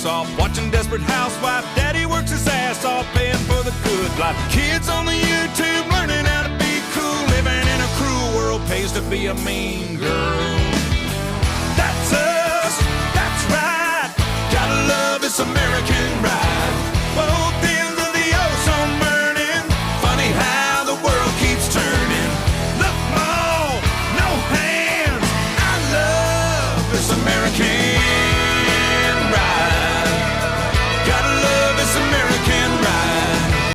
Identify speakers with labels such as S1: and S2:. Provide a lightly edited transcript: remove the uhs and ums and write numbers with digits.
S1: rocks off, watching Desperate Housewife. Daddy works his ass off, paying for the good life. Kids on the YouTube learning how to be cool. Living in a cruel world pays to be a mean girl. That's us, that's right. Gotta love this American ride.